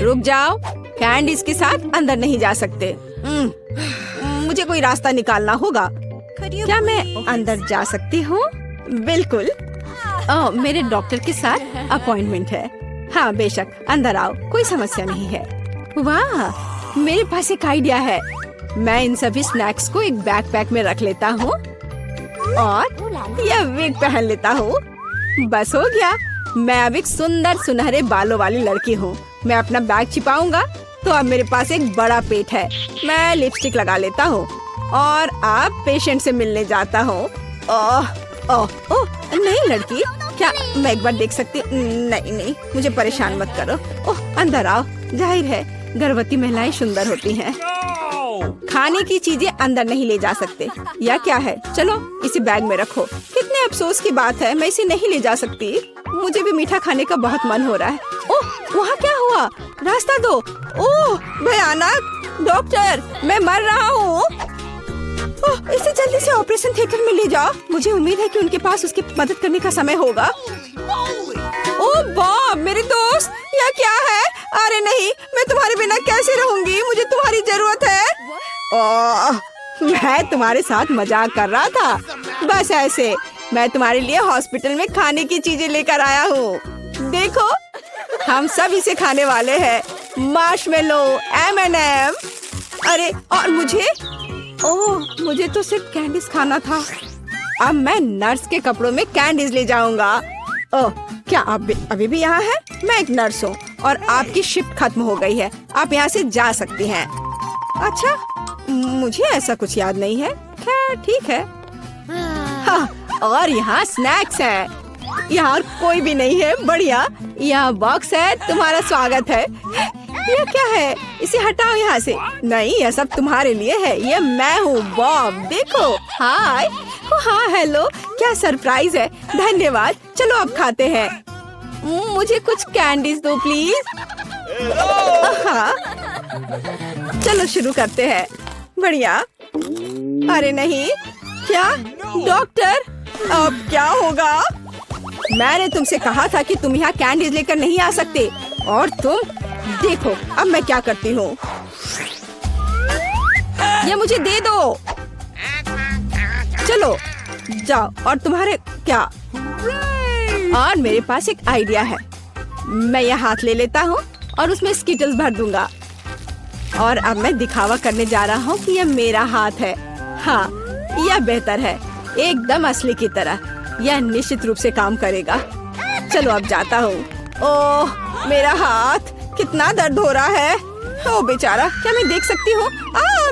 रुक जाओ, कैंडीज के साथ अंदर नहीं जा सकते। मुझे कोई रास्ता निकालना होगा। क्या मैं अंदर जा सकती हूँ? बिल्कुल। मेरे डॉक्टर के साथ अपॉइंटमेंट है। हाँ बेशक, अंदर आओ, कोई समस्या नहीं है। वाह, मेरे पास एक आइडिया है। मैं इन सभी स्नैक्स को एक बैकपैक में रख लेता हूँ और यह विग पहन लेता हूँ। बस हो गया, मैं अब एक सुंदर सुनहरे बालों वाली लड़की हूँ। मैं अपना बैग छिपाऊंगा तो अब मेरे पास एक बड़ा पेट है। मैं लिपस्टिक लगा लेता हूँ और अब पेशेंट से मिलने जाता हूँ। ओह ओह ओह, नहीं लड़की, क्या मैं एक बार देख सकती? नहीं, मुझे परेशान मत करो। ओह, अंदर आओ। जाहिर है गर्भवती महिलाएं सुंदर होती हैं। खाने की चीजें अंदर नहीं ले जा सकते। या क्या है? चलो इसे बैग में रखो। कितने अफसोस की बात है, मैं इसे नहीं ले जा सकती। मुझे भी मीठा खाने का बहुत मन हो रहा है। ओह, वहाँ क्या हुआ? रास्ता दो। ओह भयानक! डॉक्टर, मैं मर रहा हूँ। इसे जल्दी से ऑपरेशन थिएटर में ले जाओ। मुझे उम्मीद है कि उनके पास उसकी मदद करने का समय होगा। ओह बॉब, मेरे दोस्त, यह क्या है? अरे नहीं, मैं तुम्हारे बिना कैसे रहूंगी? मुझे तुम्हारी जरूरत है। ओह, मैं तुम्हारे साथ मजाक कर रहा था। बस ऐसे, मैं तुम्हारे लिए हॉस्पिटल में खाने की चीजें लेकर आया हूँ। देखो, हम सब इसे खाने वाले हैं। Marshmallow, M&M। अरे और मुझे? ओह, मुझे तो सिर्फ कैंडीज खाना था। अब मैं नर्स के कपड़ों में कैंडीज ले जाऊंगा। ओह, क्या आप अभी भी यहाँ हैं? मैं एक नर्स हूँ और आपकी शिफ्ट खत्म हो गई है। आप यहाँ से जा सकती हैं। अच्छा, मुझे ऐसा कुछ याद नहीं है। खैर ठीक है। हाँ, और यहाँ स्नैक्स हैं। यहाँ और कोई भी नहीं है। बढ़िया, यहाँ बॉक्स है। तुम्हारा स्वागत है। यह क्या है? इसे हटाओ यहाँ से। नहीं, यह सब तुम्हारे लिए है। ये मैं हूँ बॉब। देखो, हाय। हाँ हेलो, क्या सरप्राइज है। धन्यवाद। चलो अब खाते हैं। मुझे कुछ कैंडीज दो प्लीज। हाँ, चलो शुरू करते हैं। बढ़िया। अरे नहीं, क्या डॉक्टर, अब क्या होगा? मैंने तुमसे कहा था कि तुम यहाँ कैंडीज लेकर नहीं आ सकते और तुम देखो अब मैं क्या करती हूँ। ये मुझे दे दो। चलो जाओ। और तुम्हारे क्या? और मेरे पास एक आइडिया है। मैं यह हाथ ले लेता हूँ और उसमें स्किटल्स भर दूंगा। और अब मैं दिखावा करने जा रहा हूँ कि यह मेरा हाथ है। हाँ, यह बेहतर है, एकदम असली की तरह। यह निश्चित रूप से काम करेगा। चलो अब जाता हूँ। ओह, मेरा हाथ, कितना दर्द हो रहा है। ओ बेचारा, क्या मैं देख सकती हूँ?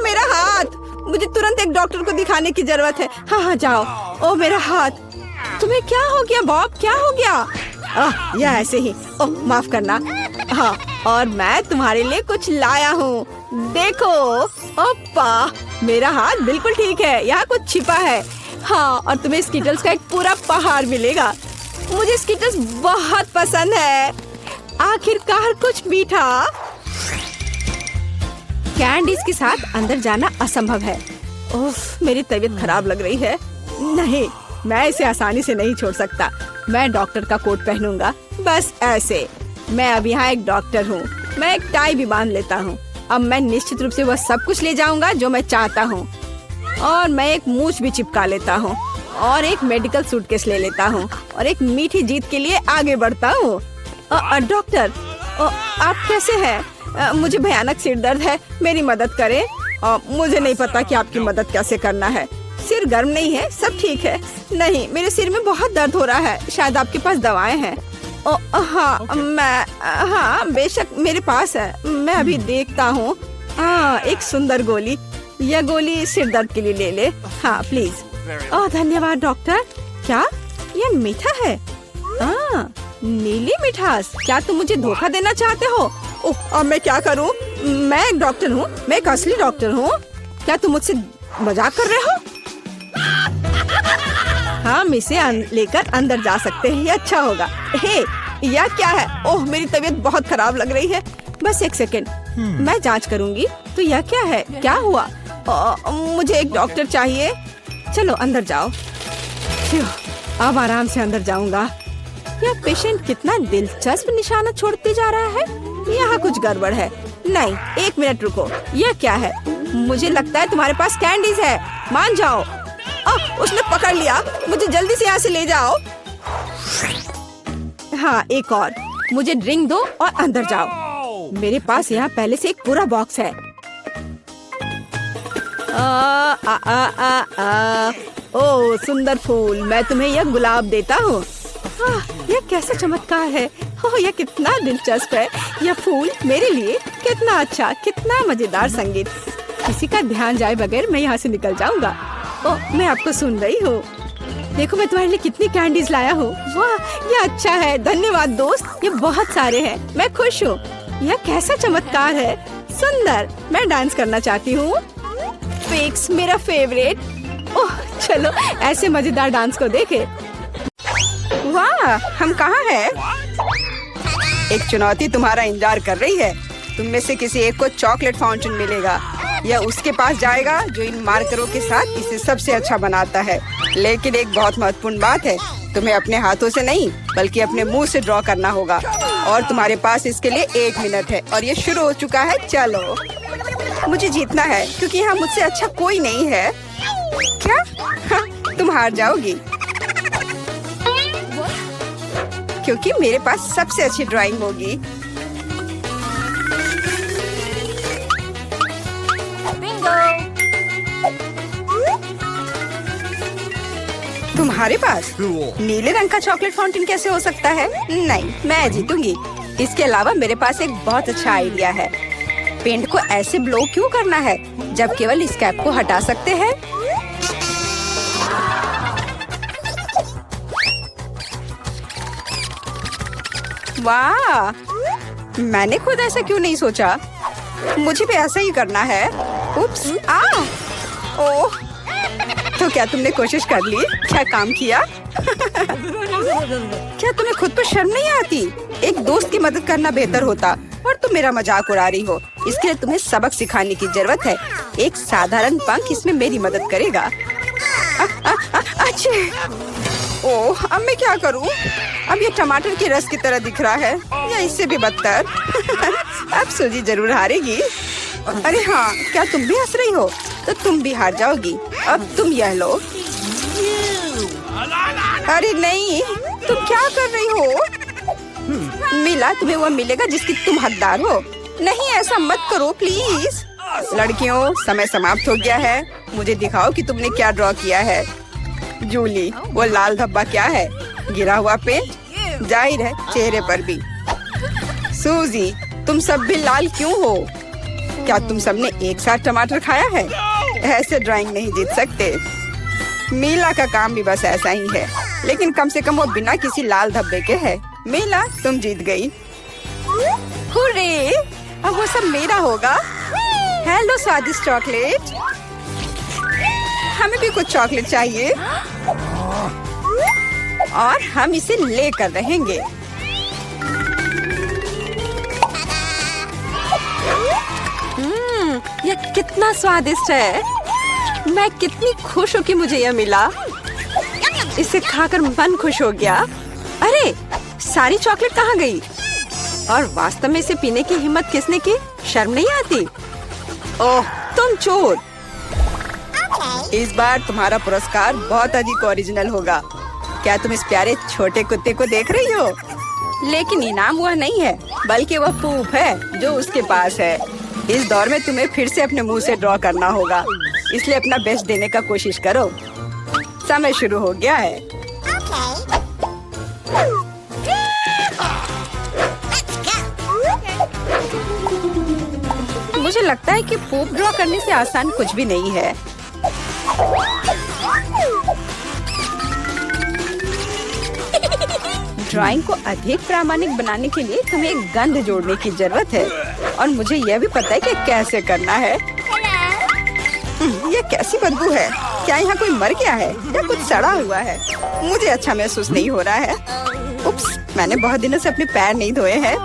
मेरा हाथ, मुझे तुरंत एक डॉक्टर को दिखाने की जरूरत है। हाँ जाओ। ओ मेरा हाथ। तुम्हें क्या हो गया बॉब? क्या हो गया? यह ऐसे ही। ओह माफ करना। हाँ, और मैं तुम्हारे लिए कुछ लाया हूँ। देखो। ओप्पा, मेरा हाथ बिल्कुल ठीक है। यहाँ कुछ छिपा है। हाँ, और तुम्हें स्किटल्स का एक पूरा पहाड़ मिलेगा। मुझे स्किटल्स बहुत पसंद है। आखिरकार कुछ मीठा। कैंडीज के साथ अंदर जाना असंभव है। उफ, मेरी तबीयत खराब लग रही है। नहीं, मैं इसे आसानी से नहीं छोड़ सकता। मैं डॉक्टर का कोट पहनूंगा। बस ऐसे। मैं अब यहाँ एक डॉक्टर हूँ। मैं एक टाई भी बांध लेता हूँ। अब मैं निश्चित रूप से वह सब कुछ ले जाऊंगा जो मैं चाहता हूँ। और मैं एक मूछ भी चिपका लेता हूँ और एक मेडिकल सूटकेस ले लेता हूँ और एक मीठी जीत के लिए आगे बढ़ता हूँ। डॉक्टर, आप कैसे हैं? मुझे भयानक सिर दर्द है, मेरी मदद करें। मुझे नहीं पता कि आपकी मदद कैसे करना है। सिर गर्म नहीं है, सब ठीक है। नहीं, मेरे सिर में बहुत दर्द हो रहा है। शायद आपके पास दवाएं हैं? हाँ बेशक मेरे पास है। मैं अभी देखता हूँ। एक सुंदर गोली। यह गोली सिर दर्द के लिए ले ले। हाँ प्लीज। धन्यवाद डॉक्टर। क्या यह मीठा है? नीली मिठास। क्या तुम मुझे धोखा देना चाहते हो? अब मैं क्या करूं? मैं एक डॉक्टर हूं, मैं एक असली डॉक्टर हूं। क्या तुम मुझसे मजाक कर रहे हो? हम इसे लेकर अंदर जा सकते हैं, ये अच्छा होगा। हे, यह क्या है? ओह, मेरी तबीयत बहुत खराब लग रही है। बस एक सेकंड, मैं जांच करूंगी। तो यह क्या है? क्या हुआ? मुझे एक डॉक्टर चाहिए। चलो अंदर जाओ। अब आराम से अंदर जाऊंगा। यह पेशेंट कितना दिलचस्प निशाना छोड़ते जा रहा है। यहाँ कुछ गड़बड़ है। नहीं, 1 मिनट रुको, यह क्या है? मुझे लगता है तुम्हारे पास कैंडीज है। मान जाओ। उसने पकड़ लिया, मुझे जल्दी से यहाँ से ले जाओ। हाँ, एक और। मुझे ड्रिंक दो और अंदर जाओ। मेरे पास यहाँ पहले से एक पूरा बॉक्स है। ओह सुंदर फूल, मैं तुम्हें यह गुलाब देता हूँ। यह कैसा चमत्कार है। ओह यह कितना दिलचस्प है। यह फूल मेरे लिए कितना अच्छा, कितना मजेदार संगीत। किसी का ध्यान जाए बगैर मैं यहाँ से निकल जाऊंगा। ओह मैं आपको सुन रही हूँ। देखो मैं तुम्हारे लिए कितनी कैंडीज लाया हूँ। वाह यह अच्छा है, धन्यवाद दोस्त। ये बहुत सारे हैं, मैं खुश हूँ। यह कैसा चमत्कार है, सुंदर। मैं डांस करना चाहती हूँ। फिक्स मेरा फेवरेट। ओह चलो ऐसे मजेदार डांस को देखे। वाह हम कहाँ हैं? एक चुनौती तुम्हारा इंतजार कर रही है। तुम में से किसी एक को चॉकलेट फाउंटेन मिलेगा। यह उसके पास जाएगा जो इन मार्करों के साथ इसे सबसे अच्छा बनाता है। लेकिन एक बहुत महत्वपूर्ण बात है, तुम्हें अपने हाथों से नहीं बल्कि अपने मुंह से ड्रॉ करना होगा। और तुम्हारे पास इसके लिए 1 मिनट है। और ये शुरू हो चुका है। चलो मुझे जीतना है क्योंकि यहाँ मुझसे अच्छा कोई नहीं है। क्या? हाँ, तुम हार जाओगी क्योंकि मेरे पास सबसे अच्छी ड्राइंग होगी। तुम्हारे पास नीले रंग का चॉकलेट फाउंटेन कैसे हो सकता है? नहीं, मैं जीतूंगी। इसके अलावा मेरे पास एक बहुत अच्छा आइडिया है। पेंट को ऐसे ब्लो क्यों करना है जब केवल इस कैप को हटा सकते हैं? वाह, मैंने खुद ऐसा क्यों नहीं सोचा। मुझे भी ऐसा ही करना है। उप्स, ओह, तो क्या तुमने कोशिश कर ली? क्या काम किया? क्या तुम्हें खुद पर शर्म नहीं आती? एक दोस्त की मदद करना बेहतर होता और तुम मेरा मजाक उड़ा रही हो। इसके लिए तुम्हें सबक सिखाने की जरूरत है। एक साधारण पंख इसमें मेरी मदद करेगा। अच्छा, ओह अब मैं क्या करूं? अब ये टमाटर के रस की तरह दिख रहा है या इससे भी बदतर। अब सूजी जरूर हारेगी। अरे हाँ, क्या तुम भी हंस रही हो? तो तुम भी हार जाओगी। अब तुम यह लो। अरे नहीं, तुम क्या कर रही हो? मिला, तुम्हें वह मिलेगा जिसकी तुम हकदार हो। नहीं ऐसा मत करो प्लीज। लड़कियों, समय समाप्त हो गया है। मुझे दिखाओ कि तुमने क्या ड्रॉ किया है। जूली, वो लाल धब्बा क्या है? गिरा हुआ पेंट? जाहिर है चेहरे पर भी। सूजी, तुम सब भी लाल क्यों हो? क्या तुम सबने एक साथ टमाटर खाया है? ऐसे ड्राइंग नहीं जीत सकते। मीला का काम भी बस ऐसा ही है, लेकिन कम से कम वो बिना किसी लाल धब्बे के है। मीला, तुम जीत गई। हुर्रे! अब वो सब मेरा होगा। हेलो स्वादिष्ट चॉकलेट। हमें भी कुछ चॉकलेट चाहिए और हम इसे लेकर रहेंगे। यह कितना स्वादिष्ट है। मैं कितनी खुश हूँ कि मुझे यह मिला। इसे खाकर मन खुश हो गया। अरे सारी चॉकलेट कहाँ गई? और वास्तव में इसे पीने की हिम्मत किसने की? शर्म नहीं आती? ओह तुम चोर। इस बार तुम्हारा पुरस्कार बहुत अधिक ओरिजिनल होगा। क्या तुम इस प्यारे छोटे कुत्ते को देख रही हो? लेकिन इनाम वह नहीं है, बल्कि वह फूफ है जो उसके पास है। इस दौर में तुम्हें फिर से अपने मुंह से ड्रॉ करना होगा, इसलिए अपना बेस्ट देने का कोशिश करो। समय शुरू हो गया है। मुझे लगता है कि पोप ड्रॉ करने से आसान कुछ भी नहीं है। ड्राइंग को अधिक प्रामाणिक बनाने के लिए तुम्हें एक गंध जोड़ने की जरूरत है, और मुझे यह भी पता है कि कैसे करना है। ये कैसी बदबू है? क्या यहाँ कोई मर गया है या कुछ सड़ा हुआ है? मुझे अच्छा महसूस नहीं हो रहा है। उप्स, मैंने बहुत दिनों से अपने पैर नहीं धोए हैं।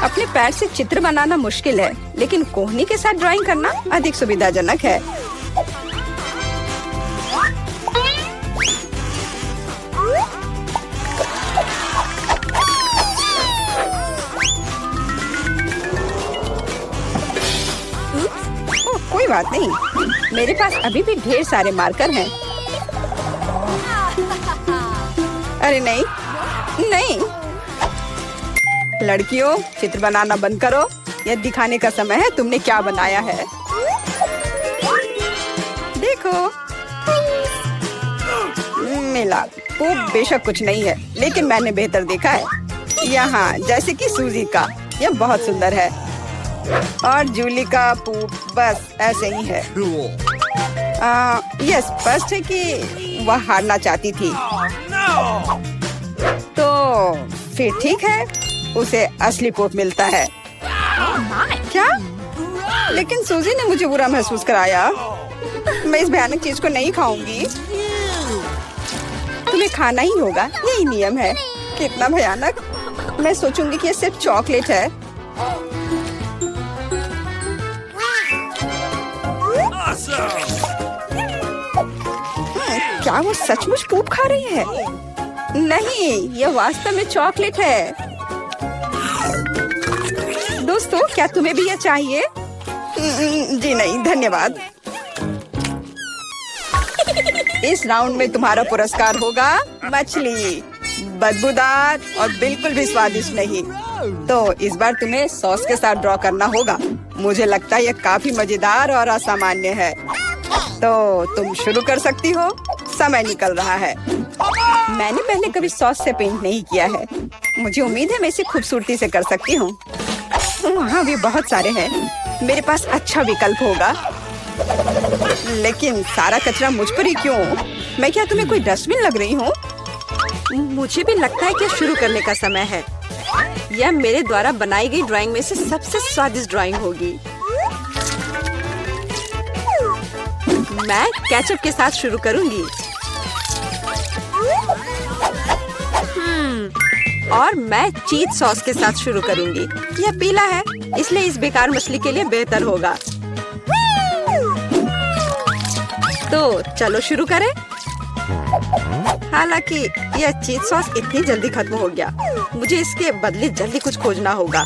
अपने पैर से चित्र बनाना मुश्किल है, लेकिन कोहनी के साथ ड्राइंग करना अधिक सुविधाजनक है। कोई बात नहीं, मेरे पास अभी भी ढेर सारे मार्कर हैं। अरे नहीं नहीं, लड़कियों चित्र बनाना बंद करो। यह दिखाने का समय है तुमने क्या बनाया है। देखो मिला, वो बेशक कुछ नहीं है, लेकिन मैंने बेहतर देखा है। यहाँ जैसे कि सूजी का, यह बहुत सुंदर है। और जूली का पूप बस ऐसे ही है। यह स्पष्ट है कि वह हारना चाहती थी। तो फिर ठीक है, उसे असली पोप मिलता है। क्या? लेकिन सूजी ने मुझे बुरा महसूस कराया। मैं इस भयानक चीज को नहीं खाऊंगी। तुम्हें खाना ही होगा, यही नियम है। कितना भयानक। मैं सोचूंगी कि ये सिर्फ चॉकलेट है। क्या वो सचमुच पूप खा रही है? नहीं, यह वास्तव में चॉकलेट है। दोस्तों, क्या तुम्हें भी यह चाहिए? जी नहीं, धन्यवाद। इस राउंड में तुम्हारा पुरस्कार होगा मछली, बदबूदार और बिल्कुल भी स्वादिष्ट नहीं। तो इस बार तुम्हें सॉस के साथ ड्रॉ करना होगा। मुझे लगता है यह काफी मजेदार और असामान्य है। तो तुम शुरू कर सकती हो, समय निकल रहा है। मैंने पहले कभी सॉस से पेंट नहीं किया है। मुझे उम्मीद है मैं इसे खूबसूरती से कर सकती हूँ। वहाँ भी बहुत सारे हैं, मेरे पास अच्छा विकल्प होगा। लेकिन सारा कचरा मुझ पर ही क्यों? मैं क्या तुम्हें कोई डस्टबिन लग रही हूँ? मुझे भी लगता है कि शुरू करने का समय है। यह मेरे द्वारा बनाई गई ड्राइंग में से सबसे स्वादिष्ट ड्राइंग होगी। मैं केचप के साथ शुरू करूंगी। और मैं चीज सॉस के साथ शुरू करूंगी। यह पीला है, इसलिए इस बेकार मछली के लिए बेहतर होगा। तो चलो शुरू करें। हालांकि यह चीज सॉस इतनी जल्दी खत्म हो गया, मुझे इसके बदले जल्दी कुछ खोजना होगा।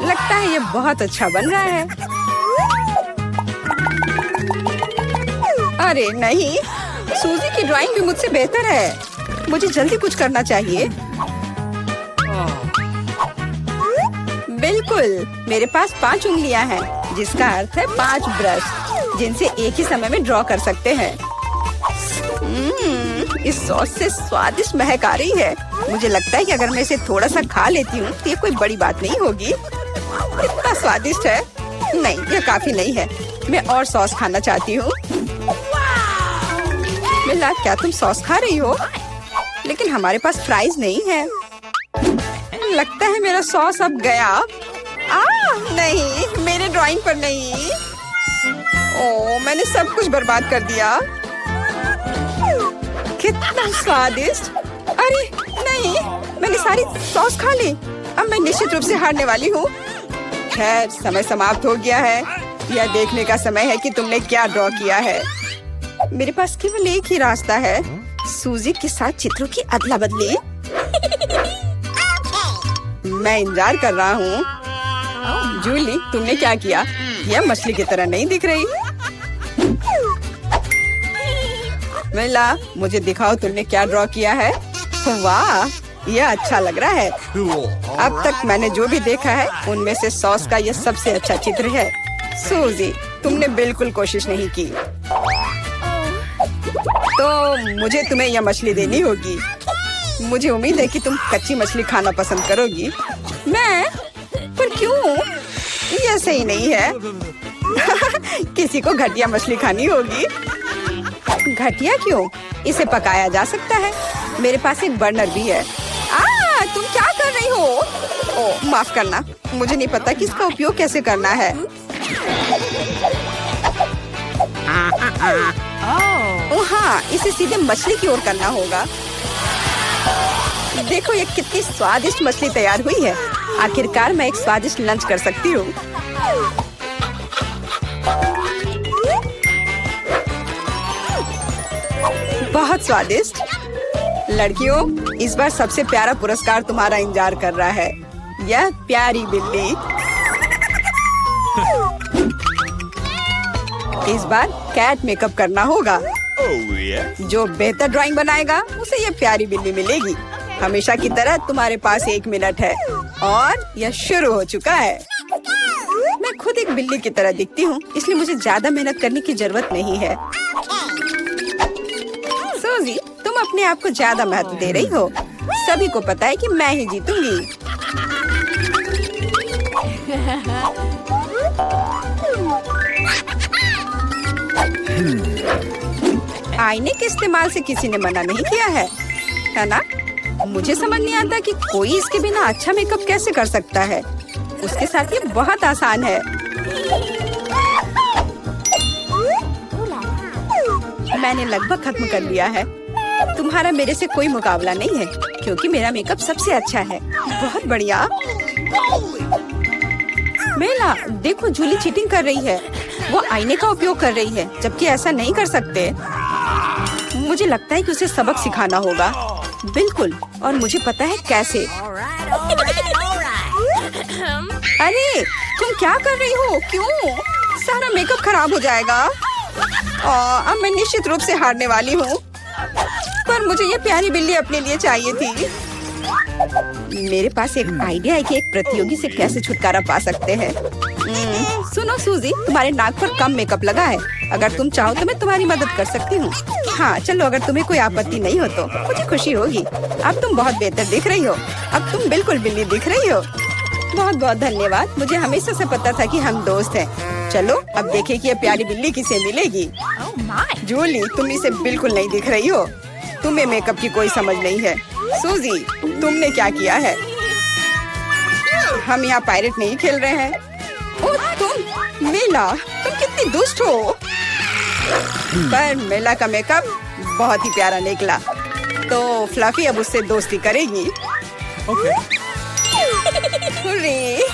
लगता है ये बहुत अच्छा बन रहा है। अरे नहीं, सूजी की ड्राइंग भी मुझसे बेहतर है। मुझे जल्दी कुछ करना चाहिए। बिल्कुल, मेरे पास 5 उंगलियां हैं, जिसका अर्थ है 5 ब्रश, जिनसे एक ही समय में ड्रॉ कर सकते हैं। इस सॉस से स्वादिष्ट महक आ रही है। मुझे लगता है कि अगर मैं इसे थोड़ा सा खा लेती हूँ तो ये कोई बड़ी बात नहीं होगी। इतना स्वादिष्ट है। नहीं, यह काफी नहीं है। मैं और सॉस खाना चाहती हूँ। मिला, क्या तुम सॉस खा रही हो? लेकिन हमारे पास फ्राइज नहीं है। लगता है मेरा सॉस अब गया। नहीं, मेरे ड्राइंग पर नहीं। ओह, मैंने सब कुछ बर्बाद कर दिया। कितना स्वादिष्ट। अरे नहीं, मैंने सारी सॉस खा ली। अब मैं निश्चित रूप से हारने वाली हूँ। खैर, समय समाप्त हो गया है। यह देखने का समय है कि तुमने क्या ड्रॉ किया है। मेरे पास केवल एक ही रास्ता है, सूजी के साथ चित्रों की अदला बदली। मैं इंतजार कर रहा हूँ। जूली, तुमने क्या किया? यह मछली की तरह नहीं दिख रही। मिला, मुझे दिखाओ तुमने क्या ड्रॉ किया है। वाह, यह अच्छा लग रहा है। अब तक मैंने जो भी देखा है उनमें से सॉस का यह सबसे अच्छा चित्र है। सूजी, तुमने बिल्कुल कोशिश नहीं की। तो मुझे तुम्हें यह मछली देनी होगी। मुझे उम्मीद है कि तुम कच्ची मछली खाना पसंद करोगी। मैं? पर क्यों? यह सही नहीं है। किसी को घटिया मछली खानी होगी। घटिया क्यों? इसे पकाया जा सकता है। मेरे पास एक बर्नर भी है। तुम क्या कर रही हो? ओह, माफ करना, मुझे नहीं पता कि इसका उपयोग कैसे करना है। हाँ, इसे सीधे मछली की ओर करना होगा। देखो ये कितनी स्वादिष्ट मछली तैयार हुई है। आखिरकार मैं एक स्वादिष्ट लंच कर सकती हूँ। बहुत स्वादिष्ट। लड़कियों, इस बार सबसे प्यारा पुरस्कार तुम्हारा इंतजार कर रहा है। यह प्यारी बिल्ली। इस बार कैट मेकअप करना होगा। जो बेहतर ड्राइंग बनाएगा उसे ये प्यारी बिल्ली मिलेगी। हमेशा की तरह तुम्हारे पास 1 मिनट है और यह शुरू हो चुका है। मैं खुद एक बिल्ली की तरह दिखती हूँ, इसलिए मुझे ज्यादा मेहनत करने की जरूरत नहीं है। सूजी, तुम अपने आप को ज्यादा महत्व दे रही हो। सभी को पता है कि मैं ही जीतूंगी। आईने के इस्तेमाल से किसी ने मना नहीं किया है ना? मुझे समझ नहीं आता कि कोई इसके बिना अच्छा मेकअप कैसे कर सकता है। उसके साथ ये बहुत आसान है। मैंने लगभग खत्म कर लिया है। तुम्हारा मेरे से कोई मुकाबला नहीं है, क्योंकि मेरा मेकअप सबसे अच्छा है। बहुत बढ़िया। मेला, देखो जूली चीटिंग कर रही है। वो आईने का उपयोग कर रही है, जबकि ऐसा नहीं कर सकते। मुझे लगता है कि उसे सबक सिखाना होगा। बिल्कुल, और मुझे पता है कैसे। अरे तुम क्या कर रही हो? क्यों? सारा मेकअप खराब हो जाएगा। अब मैं निश्चित रूप से हारने वाली हूँ, पर मुझे ये प्यारी बिल्ली अपने लिए चाहिए थी। मेरे पास एक आइडिया है कि एक प्रतियोगी से कैसे छुटकारा पा सकते हैं। सुनो सूजी, तुम्हारे नाक पर कम मेकअप लगा है। अगर तुम चाहो तो मैं तुम्हारी मदद कर सकती हूँ। हाँ चलो, अगर तुम्हें कोई आपत्ति नहीं हो तो मुझे खुशी होगी। अब तुम बहुत बेहतर दिख रही हो। अब तुम बिल्कुल बिल्ली दिख रही हो। बहुत बहुत धन्यवाद। मुझे हमेशा से पता था कि हम दोस्त हैं। चलो अब देखें कि ये प्यारी बिल्ली किसे मिलेगी। जूली, तुम इसे बिल्कुल नहीं दिख रही हो। तुम्हें मेकअप की कोई समझ नहीं है। सूजी, तुमने क्या किया है? हम यहाँ पायरेट नहीं खेल रहे हैं। ओह तुम मेला, तुम कितनी दुष्ट हो। पर मेला का मेकअप बहुत ही प्यारा निकला, तो फ्लफी अब उससे दोस्ती करेगी। अरे,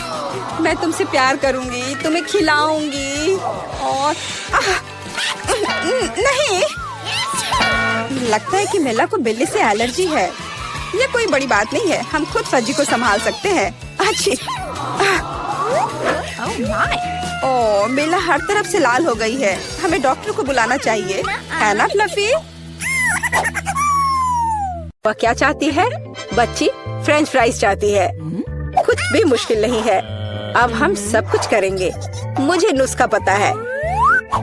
मैं तुमसे प्यार करूंगी, तुम्हें खिलाऊंगी और नहीं, लगता है कि मेला को बिल्ली से एलर्जी है। ये कोई बड़ी बात नहीं है, हम खुद फज्जी को संभाल सकते हैं। अच्छी। ओह, मेला हर तरफ से लाल हो गई है। हमें डॉक्टर को बुलाना चाहिए, है ना फ्लफी? वह क्या चाहती है? बच्ची फ्रेंच फ्राइज चाहती है। कुछ भी मुश्किल नहीं है। अब हम सब कुछ करेंगे। मुझे नुस्खा पता है।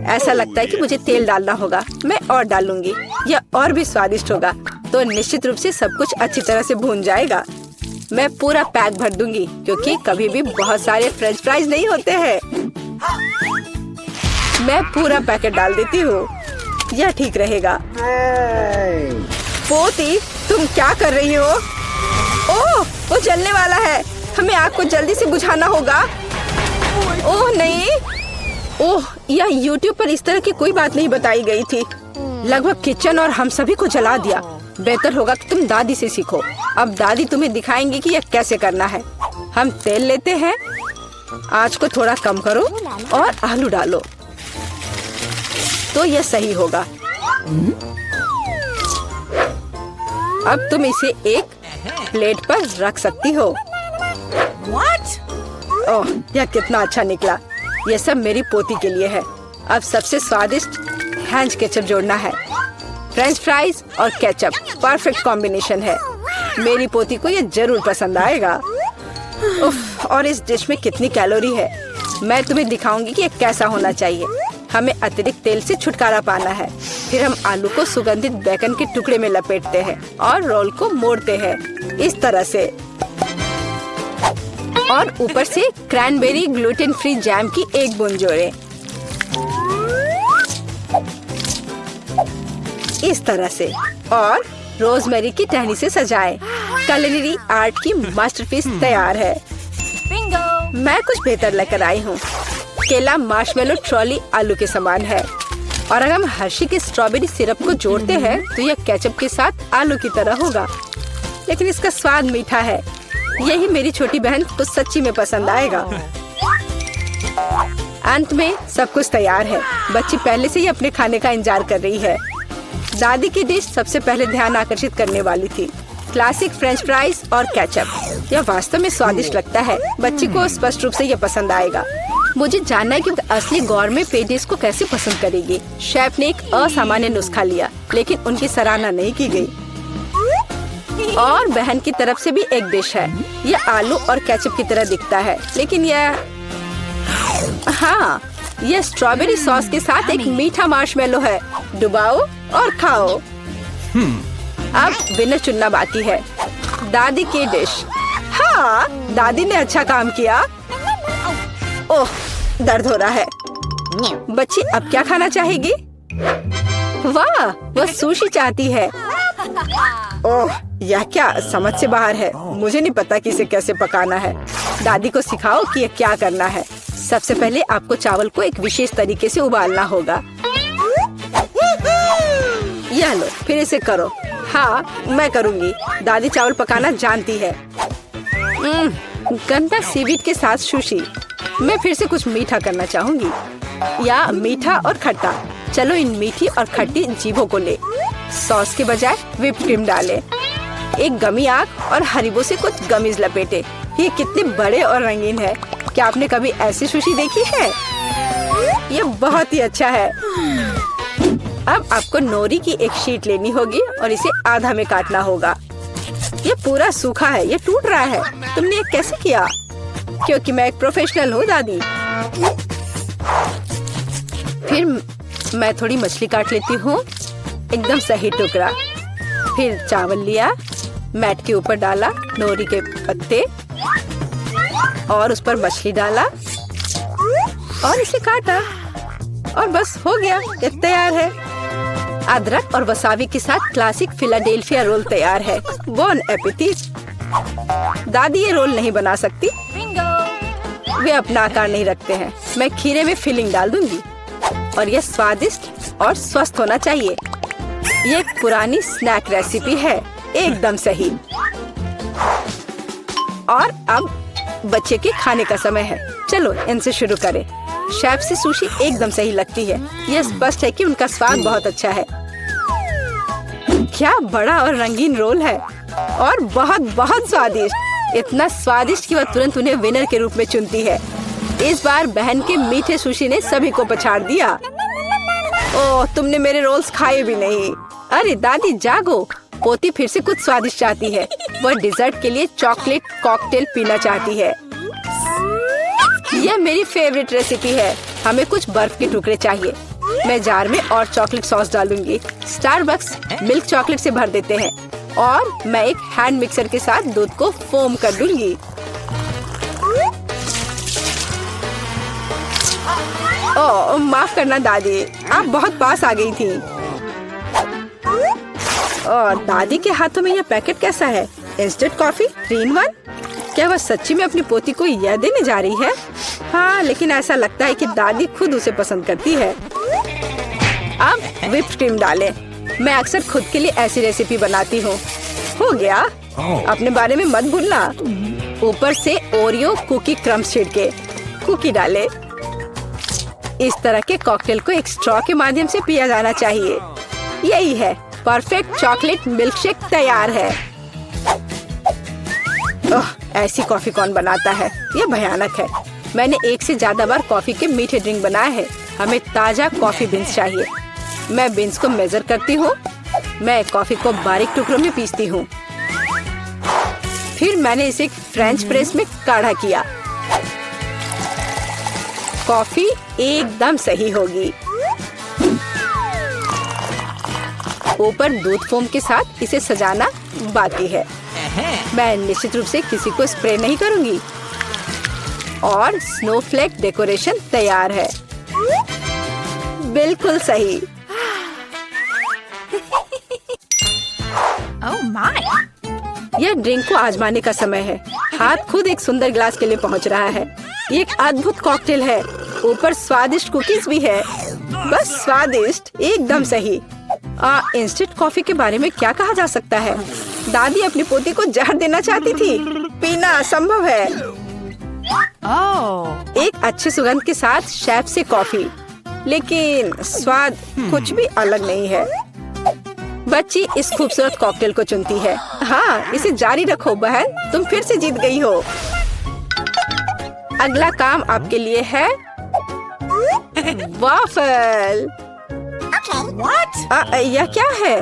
ऐसा लगता है कि मुझे तेल डालना होगा। मैं और डालूंगी, यह और भी स्वादिष्ट होगा। तो निश्चित रूप से सब कुछ अच्छी तरह से भून जाएगा। मैं पूरा पैक भर दूंगी, क्योंकि कभी भी बहुत सारे फ्रेंच फ्राइज नहीं होते हैं। मैं पूरा पैकेट डाल देती हूँ, यह ठीक रहेगा। पोती, तुम क्या कर रही हो? ओह, वो जलने वाला है। हमें आग को जल्दी से बुझाना होगा। ओह नहीं, ओह, यह YouTube पर इस तरह की कोई बात नहीं बताई गई थी। लगभग किचन और हम सभी को जला दिया। बेहतर होगा कि तुम दादी से सीखो। अब दादी तुम्हें दिखाएंगी कि यह कैसे करना है। हम तेल लेते हैं, आंच को थोड़ा कम करो और आलू डालो, तो यह सही होगा। अब तुम इसे एक प्लेट पर रख सकती हो। ओह, यह कितना अच्छा निकला। यह सब मेरी पोती के लिए है। अब सबसे स्वादिष्ट हैंच केचप जोड़ना है। फ्रेंच फ्राइज और केचप परफेक्ट कॉम्बिनेशन है। मेरी पोती को यह जरूर पसंद आएगा। उफ, और इस डिश में कितनी कैलोरी है। मैं तुम्हें दिखाऊंगी कि यह कैसा होना चाहिए। हमें अतिरिक्त तेल से छुटकारा पाना है। फिर हम आलू को सुगंधित बेकन के टुकड़े में लपेटते हैं और रोल को मोड़ते हैं इस तरह से, और ऊपर से क्रैनबेरी ग्लूटेन फ्री जैम की एक बूंद जोड़ें। इस तरह से, और रोजमेरी की टहनी से सजाएं। culinary आर्ट की मास्टरपीस तैयार है। मैं कुछ बेहतर लेकर आई हूँ। केला मार्शमेलो ट्रॉली आलू के समान है, और अगर हम हर्शी के स्ट्रॉबेरी सिरप को जोड़ते हैं तो यह केचप के साथ आलू की तरह होगा, लेकिन इसका स्वाद मीठा है। यही मेरी छोटी बहन को सच्ची में पसंद आएगा। अंत में सब कुछ तैयार है। बच्ची पहले से ही अपने खाने का इंतजार कर रही है। दादी की डिश सबसे पहले ध्यान आकर्षित करने वाली थी। क्लासिक फ्रेंच फ्राइज और केचप। यह वास्तव में स्वादिष्ट लगता है। बच्चे को स्पष्ट रूप से यह पसंद आएगा। मुझे जानना है कि असली गौरमेट पेटीज को कैसे पसंद करेगी। शेफ ने एक असामान्य नुस्खा लिया, लेकिन उनकी सराहना नहीं की गई। और बहन की तरफ से भी एक डिश है। यह आलू और केचप की तरह दिखता है, लेकिन हाँ, यह स्ट्रॉबेरी सॉस के साथ एक मीठा मार्शमेलो है। डुबाओ और खाओ। अब विनर चुनना बाकी है। दादी की डिश। हाँ, दादी ने अच्छा काम किया। ओह, दर्द हो रहा है। बच्ची अब क्या खाना चाहेगी? वाह, वह सुशी चाहती है। ओह, यह क्या समझ से बाहर है। मुझे नहीं पता कि इसे कैसे पकाना है। दादी को सिखाओ कि यह क्या करना है। सबसे पहले आपको चावल को एक विशेष तरीके से उबालना होगा। यह लो, फिर इसे करो। हाँ, मैं करूँगी। दादी चावल पकाना जानती है। गंदा सीवीड के साथ सुशी। मैं फिर से कुछ मीठा करना चाहूँगी, या मीठा और खट्टा। चलो इन मीठी और खट्टी जीभों को ले। सॉस के बजाय व्हिप्ड क्रीम डालें। एक गमी आँख और हरीबो से कुछ गमीज लपेटे। ये कितने बड़े और रंगीन है। क्या आपने कभी ऐसी सुशी देखी है? ये बहुत ही अच्छा है। अब आपको नोरी की एक शीट लेनी होगी और इसे आधा में काटना होगा। ये पूरा सूखा है, ये टूट रहा है। तुमने ये कैसे किया? क्योंकि मैं एक प्रोफेशनल हूँ दादी। फिर मैं थोड़ी मछली काट लेती हूँ, एकदम सही टुकड़ा। फिर चावल लिया, मैट के ऊपर डाला, नोरी के पत्ते और उस पर मछली डाला और इसे काटा और बस हो गया, ये तैयार है। अदरक और वसाबी के साथ क्लासिक फिलाडेल्फिया रोल तैयार है। बॉन एपेटिट। दादी ये रोल नहीं बना सकती, वे अपना आकार नहीं रखते हैं। मैं खीरे में फिलिंग डाल दूंगी और यह स्वादिष्ट और स्वस्थ होना चाहिए। ये एक पुरानी स्नैक रेसिपी है, एकदम सही। और अब बच्चे के खाने का समय है। चलो इनसे शुरू करें। शेफ से सुशी एकदम सही लगती है। यह स्पष्ट है कि उनका स्वाद बहुत अच्छा है। क्या बड़ा और रंगीन रोल है और बहुत बहुत स्वादिष्ट। इतना स्वादिष्ट कि वह तुरंत उन्हें विनर के रूप में चुनती है। इस बार बहन के मीठे सुशी ने सभी को पछाड़ दिया। ओह, तुमने मेरे रोल्स खाए भी नहीं। अरे दादी जागो, पोती फिर से कुछ स्वादिष्ट चाहती है। वह डिजर्ट के लिए चॉकलेट कॉकटेल पीना चाहती है। यह मेरी फेवरेट रेसिपी है। हमें कुछ बर्फ के टुकड़े चाहिए। मैं जार में और चॉकलेट सॉस डालूंगी। स्टारबक्स मिल्क चॉकलेट से भर देते हैं और मैं एक हैंड मिक्सर के साथ दूध को फोम कर दूंगी। ओह, माफ करना दादी, आप बहुत पास आ गई थी। और दादी के हाथों में यह पैकेट कैसा है? Instant coffee 3 in 1। क्या वह सच्ची में अपनी पोती को यह देने जा रही है? हाँ, लेकिन ऐसा लगता है कि दादी खुद उसे पसंद करती है। अब व्हिप्ड क्रीम डालें। मैं अक्सर खुद के लिए ऐसी रेसिपी बनाती हूँ। हो गया। अपने बारे में मत भूलना। ऊपर से ओरियो कुकी क्रम्स छिड़के। कुकी डालें। इस तरह के कॉकटेल को एक स्ट्रॉ के माध्यम से पिया जाना चाहिए। यही है, परफेक्ट चॉकलेट मिल्कशेक तैयार है। ओह, ऐसी कॉफी कौन बनाता है? यह भयानक है। मैंने 1 से ज्यादा बार कॉफी के मीठे ड्रिंक बनाए हैं। हमें ताजा कॉफी बीन्स चाहिए। मैं बीन्स को मेजर करती हूँ। मैं कॉफी को बारीक टुकड़ों में पीसती हूँ। फिर मैंने इसे एक फ्रेंच प्रेस में काढ़ा किया। कॉफी एकदम सही होगी। ऊपर दूध फोम के साथ इसे सजाना बाकी है। मैं निश्चित रूप से किसी को स्प्रे नहीं करूंगी। और स्नोफ्लेक डेकोरेशन तैयार है। बिल्कुल सही। Oh my! यह ड्रिंक को आजमाने का समय है। हाथ खुद एक सुंदर गिलास के लिए पहुंच रहा है। ये एक अद्भुत कॉकटेल है। ऊपर स्वादिष्ट कुकीज भी है। बस स्वादिष्ट, एकदम सही। इंस्टेंट कॉफी के बारे में क्या कहा जा सकता है? दादी अपनी पोती को जहर देना चाहती थी। पीना असंभव है। एक अच्छे सुगंध के साथ शेफ से कॉफी, लेकिन स्वाद कुछ भी अलग नहीं है। बच्ची इस खूबसूरत कॉकटेल को चुनती है। हाँ, इसे जारी रखो बहन, तुम फिर से जीत गई हो। अगला काम आपके लिए है वॉफल। यह क्या है?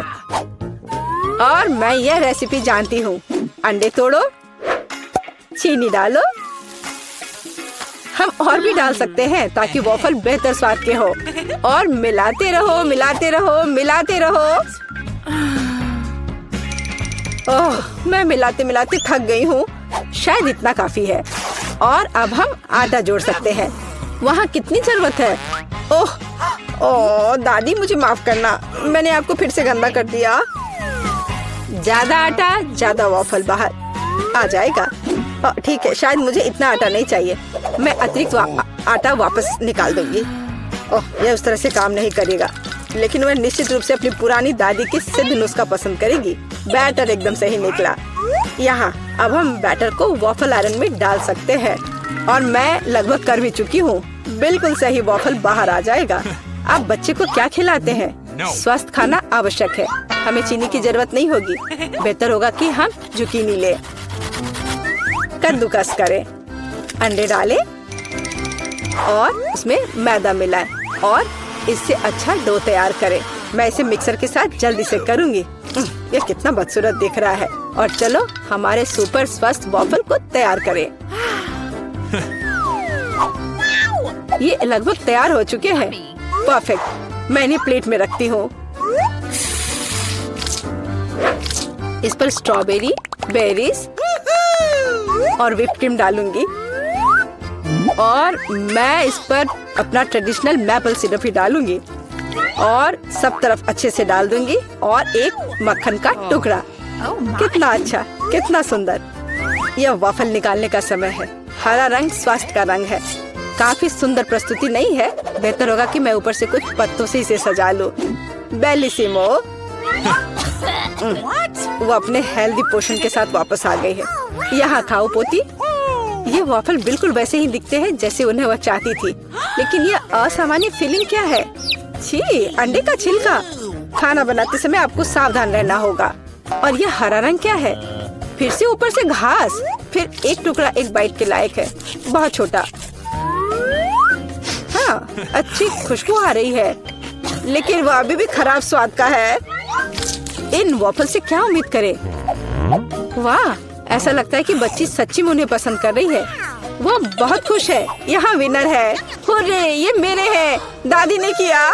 और मैं यह रेसिपी जानती हूँ। अंडे तोड़ो, चीनी डालो, हम और भी डाल सकते हैं ताकि वॉफल बेहतर स्वाद के हो। और मिलाते रहो, मिलाते रहो, मिलाते रहो। ओह, मैं मिलाते मिलाते थक गई हूँ। शायद इतना काफी है। और अब हम आटा जोड़ सकते हैं। वहाँ कितनी जरूरत है? ओह दादी, मुझे माफ करना, मैंने आपको फिर से गंदा कर दिया। ज्यादा आटा, ज्यादा वॉफल बाहर आ जाएगा। ठीक है, शायद मुझे इतना आटा नहीं चाहिए। मैं अतिरिक्त आटा वापस निकाल दूंगी। यह उस तरह से काम नहीं करेगा, लेकिन वह निश्चित रूप से अपनी पुरानी दादी की सिद्ध नुस्खा पसंद करेगी। बैटर एकदम सही निकला। यहाँ अब हम बैटर को वॉफल आयरन में डाल सकते हैं। और मैं लगभग कर भी चुकी हूँ। बिल्कुल सही वॉफल बाहर आ जाएगा। आप बच्चे को क्या खिलाते हैं? स्वस्थ खाना आवश्यक है। हमें चीनी की जरूरत नहीं होगी। बेहतर होगा कि हम जुकीनी ले। कद्दूकस करें, अंडे डालें और उसमें मैदा मिलाएं और इससे अच्छा डो तैयार करें। मैं इसे मिक्सर के साथ जल्दी से करूंगी। यह कितना बदसूरत दिख रहा है। और चलो हमारे सुपर स्वस्थ वॉफल को तैयार करें। ये लगभग तैयार हो चुके हैं। परफेक्ट। मैं इन्हें प्लेट में रखती हूँ। इस पर स्ट्रॉबेरी, बेरीज और व्हिप्ड क्रीम डालूंगी। और मैं इस पर अपना ट्रेडिशनल मैपल सिरप ही डालूंगी और सब तरफ अच्छे से डाल दूंगी। और एक मक्खन का टुकड़ा। कितना अच्छा, कितना सुंदर। यह वॉफल निकालने का समय है। हरा रंग स्वास्थ्य का रंग है। काफी सुंदर प्रस्तुति नहीं है? बेहतर होगा कि मैं ऊपर से कुछ पत्तों से इसे सजा लूं। बेलिसिमो। वो अपने हेल्दी पोषण के साथ वापस आ गई है। यहाँ खाओ पोती। ये वॉफल बिल्कुल वैसे ही दिखते हैं जैसे उन्हें वह चाहती थी। लेकिन ये असामान्य फीलिंग क्या है? छी, अंडे का छिलका। खाना बनाते समय आपको सावधान रहना होगा। और ये हरा रंग क्या है? फिर से ऊपर से घास। फिर एक टुकड़ा एक बाइट के लायक है। बहुत छोटा। हाँ, अच्छी खुशबू आ रही है, लेकिन वो अभी भी खराब स्वाद का है। इन वॉफल से क्या उम्मीद करें? वाह, ऐसा लगता है कि बच्ची सच्ची में उन्हें पसंद कर रही है। वो बहुत खुश है। यहाँ विनर है। हुर्रे, ये मेरे हैं। दादी ने किया।